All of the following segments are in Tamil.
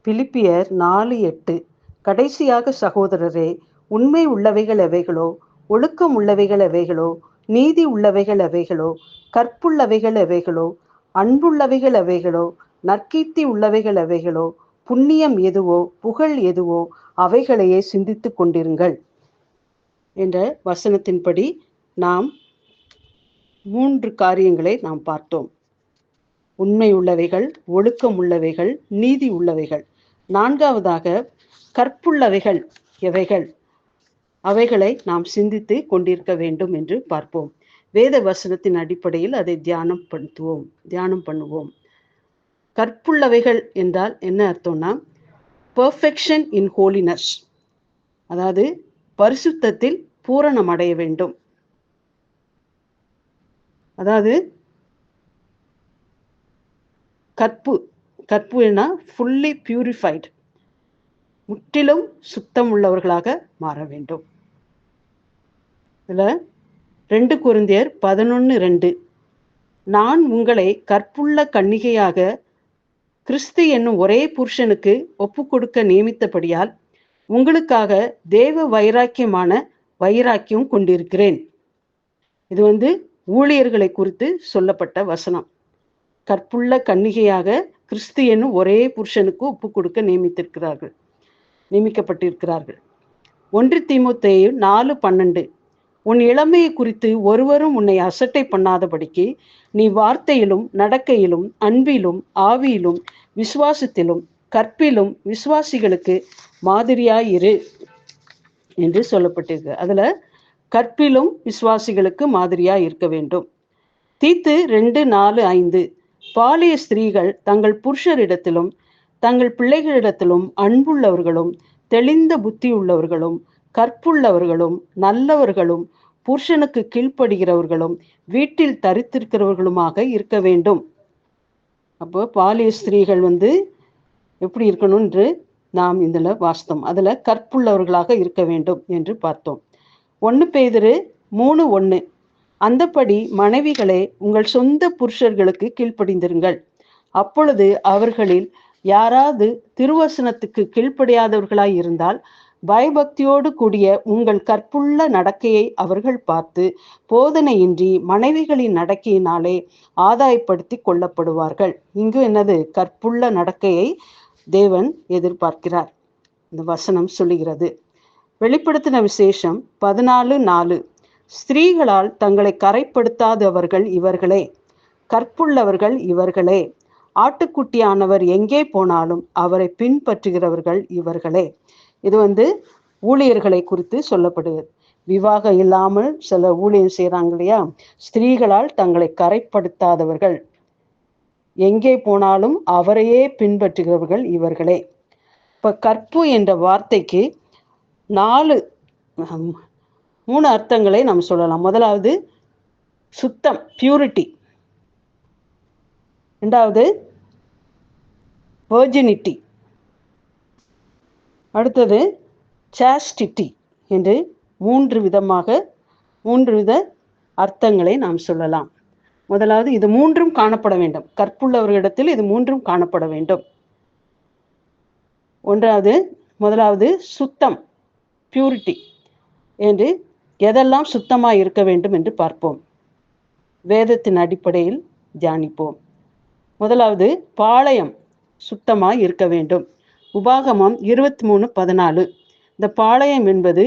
பிலிப்பியர் 4:8. கடைசியாக சகோதரரே, உண்மை உள்ளவைகள் எவைகளோ, ஒழுக்கம் உள்ளவைகள் எவைகளோ, நீதி உள்ளவைகள் எவைகளோ, கற்புள்ளவைகள் எவைகளோ, அன்புள்ளவைகள் எவைகளோ, நற்கீர்த்தி உள்ளவைகள் எவைகளோ, புண்ணியம் எதுவோ, புகழ் எதுவோ, அவைகளையே சிந்தித்துக் கொண்டிருங்கள் என்ற வசனத்தின்படி நாம் 3 காரியங்களை நாம் பார்த்தோம். உண்மை உள்ளவைகள், ஒழுக்கம் உள்ளவைகள், நீதி உள்ளவைகள். 4வதாக கற்புள்ளவைகள் எவைகள், அவைகளை நாம் சிந்தித்து கொண்டிருக்க வேண்டும் என்று பார்ப்போம். வேத வசனத்தின் அடிப்படையில் அதை தியானம் பண்ணுவோம். கற்புள்ளவைகள் என்றால் என்ன அர்த்தம்னா, பெர்ஃபெக்ஷன் இன் ஹோலினஸ், அதாவது பரிசுத்தத்தில் பூரணம் அடைய வேண்டும். அதாவது கற்பு என்ன, ஃபுல்லி பியூரிஃபைடு, முற்றிலும் சுத்தம் உள்ளவர்களாக மாற வேண்டும். இதுல 2 கொரிந்தியர் 11:2, நான் உங்களை கற்புள்ள கன்னிகையாக கிறிஸ்து என்னும் ஒரே புருஷனுக்கு ஒப்பு கொடுக்க நியமித்தபடியால் உங்களுக்காக தேவ வைராக்கியம் கொண்டிருக்கிறேன். இது ஊழியர்களை குறித்து சொல்லப்பட்ட வசனம். கற்புள்ள கன்னிகையாக கிறிஸ்து என்னும் ஒரே புருஷனுக்கு ஒப்பு கொடுக்க நியமிக்கப்பட்டிருக்கிறார்கள். 1 தீமோத்தேயு 4:12, உன் இளமையை குறித்து ஒருவரும் உன்னை அசட்டை பண்ணாதபடிக்கு நீ வார்த்தையிலும் நடக்கையிலும் அன்பிலும் ஆவியிலும் விசுவாசத்திலும் கற்பிலும் விசுவாசிகளுக்கு மாதிரியாயிரு என்று சொல்லப்பட்டிருக்கு. அதுல கற்பிலும் விசுவாசிகளுக்கு மாதிரியா இருக்க வேண்டும். தீத்து 2:4-5, பாலிய ஸ்திரீகள் தங்கள் புருஷரிடத்திலும் தங்கள் பிள்ளைகளிடத்திலும் அன்புள்ளவர்களும் தெளிந்த புத்தி உள்ளவர்களும் கற்புள்ளவர்களும் நல்லவர்களும் புருஷனுக்கு கீழ்ப்படுகிறவர்களும் வீட்டில் தரித்திருக்கிறவர்களுமாக இருக்க வேண்டும். அப்போ பாலிய ஸ்திரீகள் எப்படி இருக்கணும் என்று நாம் இதுல வாஸ்தம். அதுல கற்புள்ளவர்களாக இருக்க வேண்டும் என்று பார்த்தோம். 1 பேதுரு 3:1, அந்தப்படி மனைவிகளே உங்கள் சொந்த புருஷர்களுக்கு கீழ்ப்படிந்திருங்கள். அப்பொழுது அவர்களில் யாராவது திருவசனத்துக்கு கீழ்ப்படியாதவர்களாய் இருந்தால் பயபக்தியோடு கூடிய உங்கள் கற்புள்ள நடக்கையை அவர்கள் பார்த்து போதனையின்றி மனைவிகளின் நடக்கையினாலே ஆதாயப்படுத்தி கொள்ளப்படுவார்கள். இங்கு கற்புள்ள நடக்கையை தேவன் எதிர்பார்க்கிறார். இந்த வசனம் சொல்லுகிறது. வெளிப்படுத்தின விசேஷம் 14:4, ஸ்திரீகளால் தங்களை கரைப்படுத்தாதவர்கள் இவர்களே, கற்புள்ளவர்கள் இவர்களே, ஆட்டுக்குட்டியானவர் எங்கே போனாலும் அவரை பின்பற்றுகிறவர்கள் இவர்களே. இது ஊழியர்களை குறித்து சொல்லப்படுகிறது. விவாகம் இல்லாமல் சில ஊழியம் செய்யறாங்க இல்லையா, ஸ்திரீகளால் தங்களை கரைப்படுத்தாதவர்கள் எங்கே போனாலும் அவரையே பின்பற்றுகிறவர்கள் இவர்களே. இப்ப கற்பு என்ற வார்த்தைக்கு 3 அர்த்தங்களை நாம் சொல்லலாம். முதலாவது சுத்தம், பியூரிட்டி. 2வது வெர்ஜினிட்டி. அடுத்தது சாஸ்டிட்டி என்று 3 வித அர்த்தங்களை நாம் சொல்லலாம். முதலாவது இது 3ம் காணப்பட வேண்டும். கற்புள்ளவர்களிடத்தில் இது 3ம் காணப்பட வேண்டும். முதலாவது சுத்தம், பியூரிட்டி என்று எதெல்லாம் சுத்தமாய் இருக்க வேண்டும் என்று பார்ப்போம். வேதத்தின் அடிப்படையில் தியானிப்போம். முதலாவது பாளையம் சுத்தமாய் இருக்க வேண்டும். உபாகமம் 23:14, இந்த பாளையம் என்பது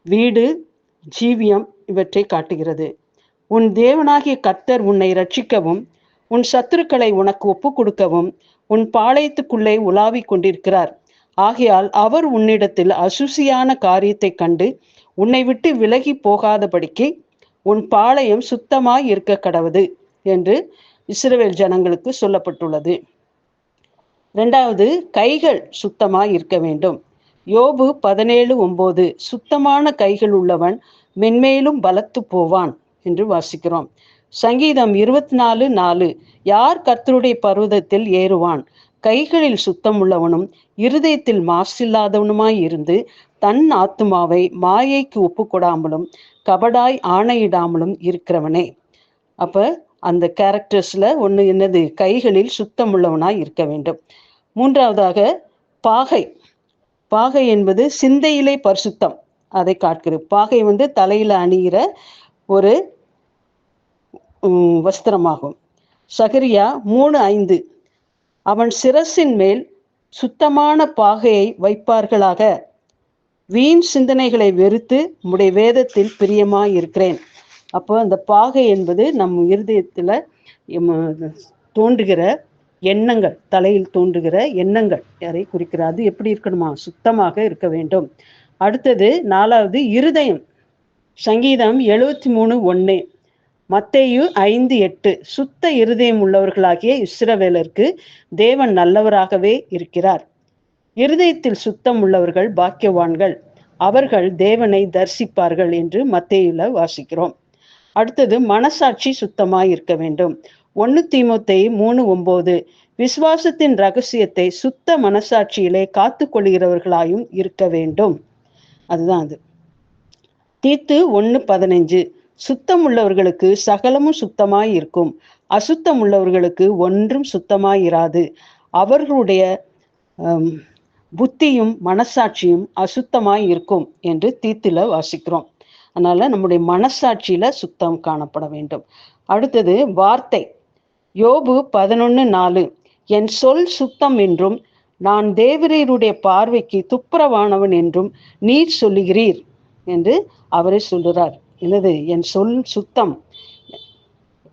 வீடு, ஜீவியம் இவற்றை காட்டுகிறது. உன் தேவனாகிய கர்த்தர் உன்னை ரட்சிக்கவும் உன் சத்துருக்களை உனக்கு ஒப்பு கொடுக்கவும் உன் பாளையத்துக்குள்ளே உலாவிக் கொண்டிருக்கிறார். ஆகையால் அவர் உன்னிடத்தில் அசுசியான காரியத்தை கண்டு உன்னை விட்டு விலகி போகாதபடிக்கு உன் பாளையம் சுத்தமாய் இருக்க கடவது என்று இஸ்ரவேல் ஜனங்களுக்கு சொல்லப்பட்டுள்ளது. 2வது கைகள் சுத்தமாய் இருக்க வேண்டும். யோபு 17:9, சுத்தமான கைகள் உள்ளவன் மென்மேலும் பலத்து போவான் என்று வாசிக்கிறோம். சங்கீதம் 24:4, யார் கர்த்தருடைய பர்வதத்தில் ஏறுவான்? கைகளில் சுத்தம் உள்ளவனும் இருதயத்தில் மாசில்லாதவனுமாய் இருந்து தன் ஆத்துமாவை மாயைக்கு ஒப்பு கொடாமலும் கபடாய் ஆணையிடாமலும் இருக்கிறவனே. அப்ப அந்த கேரக்டர்ஸ்ல ஒண்ணு கைகளில் சுத்தம் உள்ளவனாய் இருக்க வேண்டும். 3வதாக பாகை. பாகை என்பது சிந்தையிலே பரிசுத்தம், அதை காட்டுகிறது. பாகை தலையில அணிகிற ஒரு வஸ்திரமாகும். சகரியா 3:5 அவன் சிரசின் மேல் சுத்தமான பாகையை வைப்பார்களாக, வீண் சிந்தனைகளை வெறுத்து உம்முடைய வேதத்தில் பிரியமாய் இருக்கிறேன். அப்போ அந்த பாகை என்பது நம் இருதயத்துல தோன்றுகிற எண்ணங்கள், தலையில் தோன்றுகிற எண்ணங்கள் யாரை குறிக்கிறது. அது எப்படி இருக்கணுமா? சுத்தமாக இருக்க வேண்டும். அடுத்தது 4வது இருதயம். சங்கீதம் 73:1, மத்தேயு 5:8 சுத்த இருதயம் உள்ளவர்களாகிய இஸ்ரவேலருக்கு தேவன் நல்லவராகவே இருக்கிறார். இருதயத்தில் சுத்தம் உள்ளவர்கள் பாக்கியவான்கள், அவர்கள் தேவனை தரிசிப்பார்கள் என்று மத்தேயுல வாசிக்கிறோம். அடுத்தது மனசாட்சி சுத்தமாய் இருக்க வேண்டும். 1 தீமோத்தேயு 3:9 விசுவாசத்தின் ரகசியத்தை சுத்த மனசாட்சியிலே காத்து கொள்கிறவர்களாயும் இருக்க வேண்டும். அதுதான் அது. தீத்து 1:15 சுத்தம் உள்ளவர்களுக்கு சகலமும் சுத்தமாய் இருக்கும், அசுத்தம் உள்ளவர்களுக்கு ஒன்றும் சுத்தமாய் இராது. அவர்களுடைய புத்தியும் மனசாட்சியும் அசுத்தமாய் இருக்கும் என்று தீத்துல வாசிக்கிறோம். அதனால நம்முடைய மனசாட்சியில சுத்தம் காணப்பட வேண்டும். அடுத்தது வார்த்தை. யோபு 11:4 என் சொல் சுத்தம் என்றும் நான் தேவரீருடைய பார்வைக்கு துப்புரவானவன் என்றும் நீர் சொல்லுகிறீர் என்று அவரை சொல்லுறார். என்னது? என் சொல் சுத்தம்,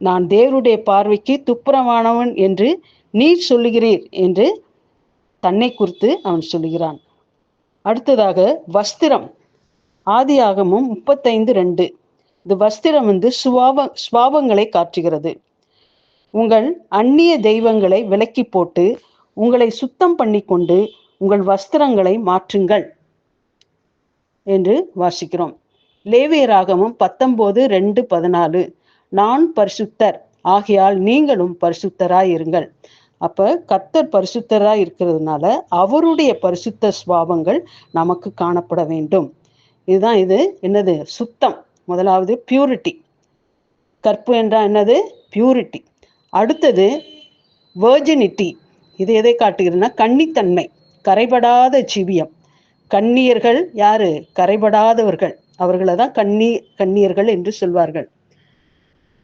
நான் தேவருடைய பார்வைக்கு துப்புரவானவன் என்று நீர் சொல்லுகிறீர் என்று தன்னை குறித்து அவன் சொல்லுகிறான். அடுத்ததாக வஸ்திரம். ஆதியாகமம் 35:2 இது வஸ்திரம் சுபாவங்களை காட்டுகிறது. உங்கள் அந்நிய தெய்வங்களை விலக்கி போட்டு உங்களை சுத்தம் பண்ணி கொண்டு உங்கள் வஸ்திரங்களை மாற்றுங்கள் என்று வாசிக்கிறோம். லேவியராகமம் 19:2-14 நான் பரிசுத்தர் ஆகையால் நீங்களும் பரிசுத்தராய் இருங்கள். அப்ப கர்த்தர் பரிசுத்தராய் இருக்கிறதுனால அவருடைய பரிசுத்த சுபாவங்கள் நமக்கு காணப்பட வேண்டும். இதுதான் இது என்னது? சுத்தம். முதலாவது பியூரிட்டி. கற்பு என்றால் என்னது? பியூரிட்டி. அடுத்தது வெர்ஜினிட்டி. இது எதை காட்டுகிறதுனா கன்னித்தன்மை, கரைபடாத ஜீவியம். கன்னியர்கள் யாரு? கரைபடாதவர்கள். அவர்களை தான் கன்னியர்கள் என்று சொல்வார்கள்.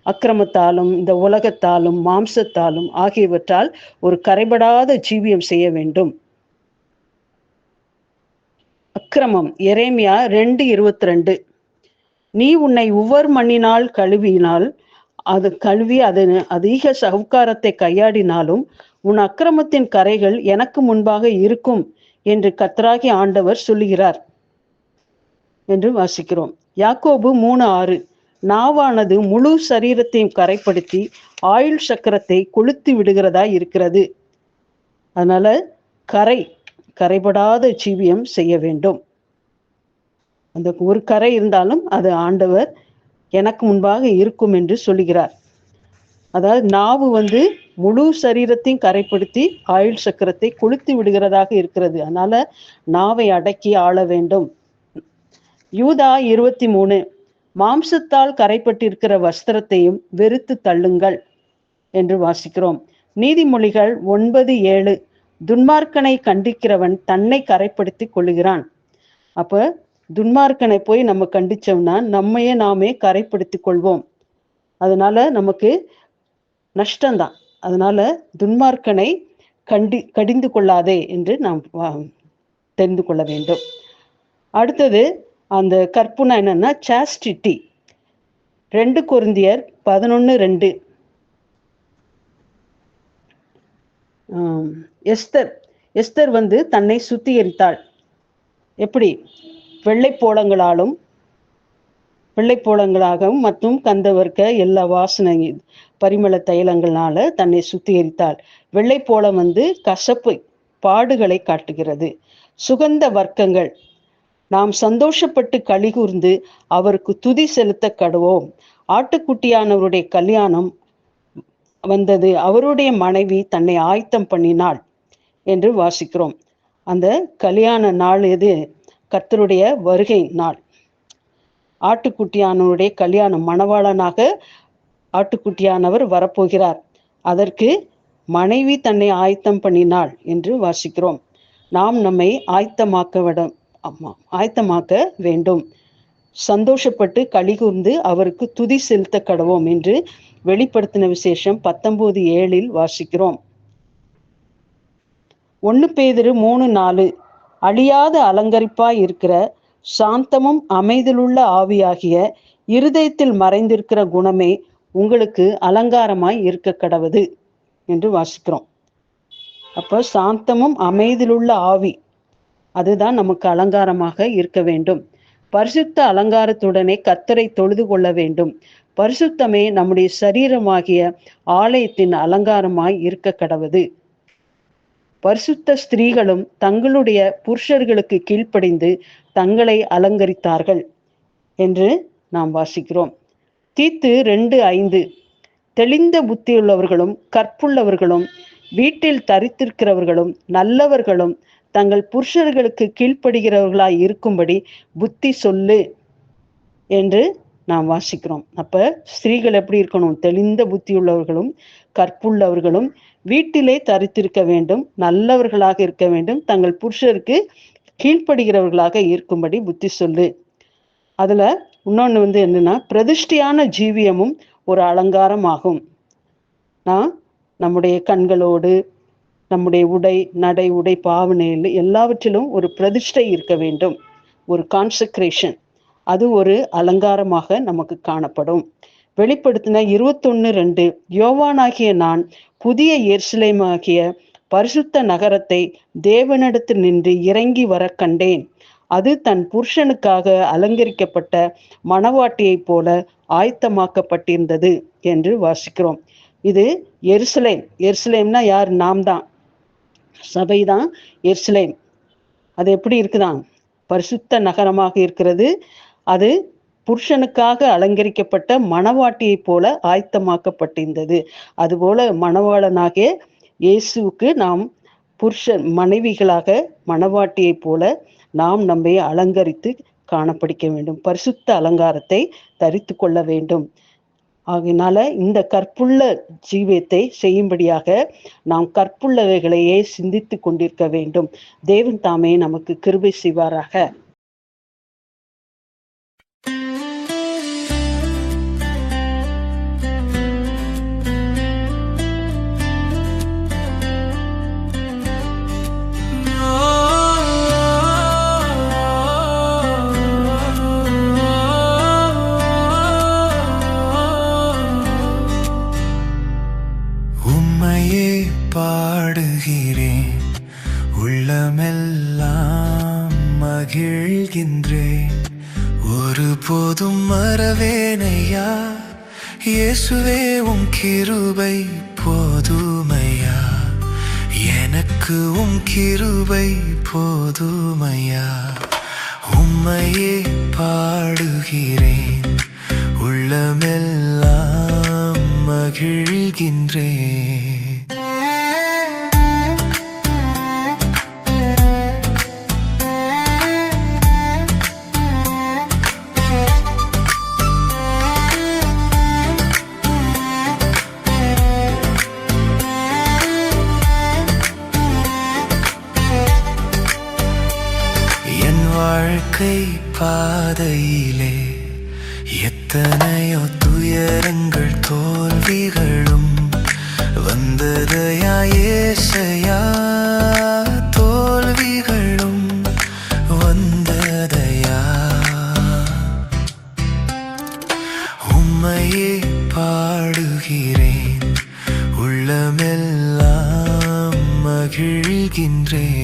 அக்கிரமத்தாலும் இந்த உலகத்தாலும் மாம்சத்தாலும் ஆகியவற்றால் ஒரு கரைபடாத ஜீவியம் செய்ய வேண்டும். அக்கிரமம். எரேமியா 2:22 நீ உன்னை உவர் மண்ணினால் கழுவினால் அது கழுவி அதன் அதிக சவுக்காரத்தை கையாடினாலும் உன் அக்கிரமத்தின் கரைகள் எனக்கு முன்பாக இருக்கும் என்று கர்த்தராகிய ஆண்டவர் சொல்லுகிறார் என்று வாசிக்கிறோம். யாக்கோபு 3:6 நாவானது முழு சரீரத்தையும் கரைப்படுத்தி ஆயுள் சக்கரத்தை கொளுத்தி விடுகிறதா இருக்கிறது. அதனால கரைபடாத ஜீவியம் செய்ய வேண்டும். அந்த ஒரு கரை இருந்தாலும் அது ஆண்டவர் எனக்கு முன்பாக இருக்கும் என்று சொல்லுகிறார். அதாவது நாவு முழு சரீரத்தையும் கரைப்படுத்தி ஆயுள் சக்கரத்தை கொளுத்தி விடுகிறதாக இருக்கிறது. அதனால நாவை அடக்கி ஆள வேண்டும். யூதா 23 மாம்சத்தால் கரைப்பட்டிருக்கிற வஸ்திரத்தையும் வெறுத்து தள்ளுங்கள் என்று வாசிக்கிறோம். நீதிமொழிகள் 9:7 துன்மார்க்கனை கண்டிக்கிறவன் தன்னை கரைப்படுத்தி கொள்ளுகிறான். அப்ப துன்மார்க்கனை போய் நம்ம கண்டிச்சோம்னா நம்மையே நாமே கரைப்படுத்தி கொள்வோம். அதனால நமக்கு நஷ்டம்தான். அதனால துன்மார்க்கனை கடிந்து கொள்ளாதே என்று நாம் தெரிந்து கொள்ள வேண்டும். அடுத்தது அந்த கற்புனா என்னன்னா சாஸ்டிட்டி. 2 கொரிந்தியர் 11:2 எஸ்தர் தன்னை சுத்திகரித்தாள். எப்படி? வெள்ளைப்போளங்களாகவும் மற்றும் கந்தவர்க்க எல்லா வாசனை பரிமள தைலங்களால தன்னை சுத்திகரித்தாள். வெள்ளைப்போளம் கசப்பு பாடுகளை காட்டுகிறது. சுகந்த வர்க்கங்கள். நாம் சந்தோஷப்பட்டு களிகூர்ந்து அவருக்கு துதி செலுத்த கடுவோம். ஆட்டுக்குட்டியானவருடைய கல்யாணம் வந்தது, அவருடைய மனைவி தன்னை ஆயத்தம் பண்ணினாள் என்று வாசிக்கிறோம். அந்த கல்யாண நாள் எது? கர்த்தருடைய வருகை நாள். ஆட்டுக்குட்டியானவருடைய கல்யாணம், மணவாளனாக ஆட்டுக்குட்டியானவர் வரப்போகிறார். அதற்கு மனைவி தன்னை ஆயத்தம் பண்ணினாள் என்று வாசிக்கிறோம். நாம் நம்மை ஆயத்தமாக்க வேண்டும். சந்தோஷப்பட்டு கலிகூர்ந்து அவருக்கு துதி செலுத்த கடவோம் என்று வெளிப்படுத்தின விசேஷம் 19:7 வாசிக்கிறோம். 1 பேதுரு 3:4 அழியாத அலங்கரிப்பாய் இருக்கிற சாந்தமும் அமைதியுள்ள ஆவியாகிய இருதயத்தில் மறைந்திருக்கிற குணமே உங்களுக்கு அலங்காரமாய் இருக்க கடவது என்று வாசிக்கிறோம். அப்போ சாந்தமும் அமைதியுள்ள ஆவி, அதுதான் நமக்கு அலங்காரமாக இருக்க வேண்டும். பரிசுத்த அலங்காரத்துடனே கர்த்தரை தொழுது கொள்ள வேண்டும். பரிசுத்தமே நம்முடைய சரீரமாகிய ஆலயத்தின் அலங்காரமாய் இருக்க கடவது. பரிசுத்த ஸ்திரீகளும் தங்களுடைய புருஷர்களுக்கு கீழ்ப்படிந்து தங்களை அலங்கரித்தார்கள் என்று நாம் வாசிக்கிறோம். தீத்து 2:5 தெளிந்த புத்தியுள்ளவர்களும் கற்புள்ளவர்களும் வீட்டில் தரித்திருக்கிறவர்களும் நல்லவர்களும் தங்கள் புருஷர்களுக்கு கீழ்ப்படுகிறவர்களாய் இருக்கும்படி புத்தி சொல்லு என்று நாம் வாசிக்கிறோம். அப்ப ஸ்திரீகள் எப்படி இருக்கணும்? தெளிந்த புத்தியுள்ளவர்களும் கற்புள்ளவர்களும் வீட்டிலே தரித்திருக்க வேண்டும், நல்லவர்களாக இருக்க வேண்டும், தங்கள் புருஷருக்கு கீழ்ப்படுகிறவர்களாக இருக்கும்படி புத்தி சொல்லு. அதுல இன்னொன்னு என்னன்னா, பிரதிஷ்டியான ஜீவியமும் ஒரு அலங்காரம் ஆகும். நம்முடைய கண்களோடு நம்முடைய நடை உடை பாவனையில் எல்லாவற்றிலும் ஒரு பிரதிஷ்டை இருக்க வேண்டும், ஒரு கான்சக்ரேஷன். அது ஒரு அலங்காரமாக நமக்கு காணப்படும். வெளிப்படுத்தின 21:2 யோவானாகிய நான் புதிய எருசலேமாகிய பரிசுத்த நகரத்தை தேவனிடத்தில் நின்று இறங்கி வர கண்டேன். அது தன் புருஷனுக்காக அலங்கரிக்கப்பட்ட மணவாட்டியைப் போல ஆயத்தமாக்கப்பட்டிருந்தது என்று வாசிக்கிறோம். இது எருசலேம். எருசலேம்னா யார்? நாம் தான், சபைதான் எருசலேம். அது எப்படி இருக்குதான்? பரிசுத்த நகரமாக இருக்கிறது. அது புருஷனுக்காக அலங்கரிக்கப்பட்ட மணவாட்டியை போல ஆயத்தமாக்கப்பட்டிருந்தது. அதுபோல மணவாளனாகிய இயேசுவுக்கு நாம் மனைவிகளாக மணவாட்டியை போல நாம் நம்மை அலங்கரித்து காணப்படிக்க வேண்டும். பரிசுத்த அலங்காரத்தை தரித்து கொள்ள வேண்டும். ஆகையினால இந்த கற்புள்ள ஜீவியத்தை செய்யும்படியாக நாம் கற்புள்ளவைகளையே சிந்தித்து கொண்டிருக்க வேண்டும். தேவன் தாமே நமக்கு கிருபை செய்வாராக. பாடுகிறேன், உள்ளமெல்லாம் மகிழ்கின்றேன், ஒருபோதும் மறவேனையா இயேசுவே உம் கிருபை போதுமையா, எனக்கு உம் கிருபை போதுமையா. உம்மையே பாடுகிறேன், உள்ளமெல்லாம் மகிழ்கின்றேன். வாழ்க்கை பாதையிலே எத்தனையோ துயரங்கள் தோல்விகளும் வந்ததையா ஏசையா, தோல்விகளும் வந்ததையா. உம்மையே பாடுகிறேன், உள்ளமெல்லாம் மகிழ்கின்றேன்.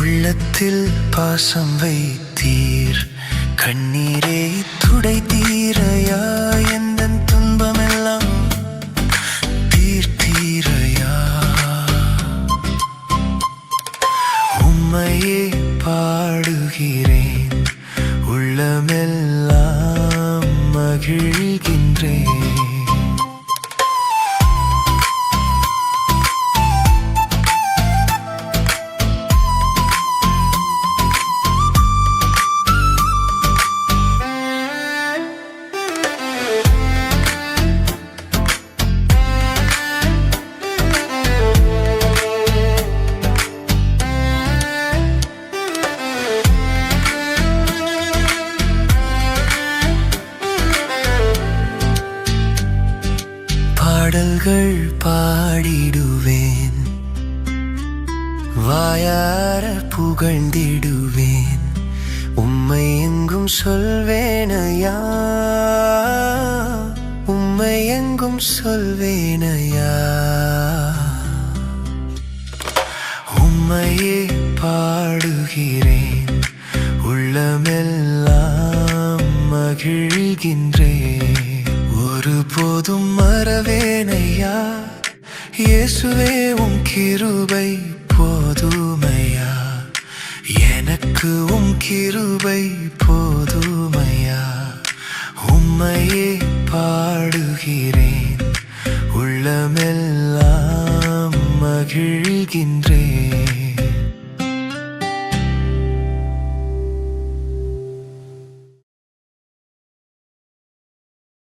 உள்ளத்தில் பாசம் வைத்தீர், கண்ணீரை துடைத்தீரையா, எந்தன் துன்பமெல்லாம் தீர்த்தீரையா. உம்மையே பாடுகிறேன், உள்ளமே வாயார புகழ்ந்திடுவேன், உம்மை எங்கும் சொல்வேனையா, உம்மை எங்கும் சொல்வேனையா. உம்மையே பாடுகிறேன், உள்ளமெல்லாம் மகிழ்கின்றேன். ஒருபோதும் மறவேனையா, இயேசுவே உம் கிருபை போதுமையா, எனக்கு உம் கிருபை போதுமையா. உம்மையே பாடுகிறேன், உள்ளமெல்லாம் மகிழ்கின்றேன்.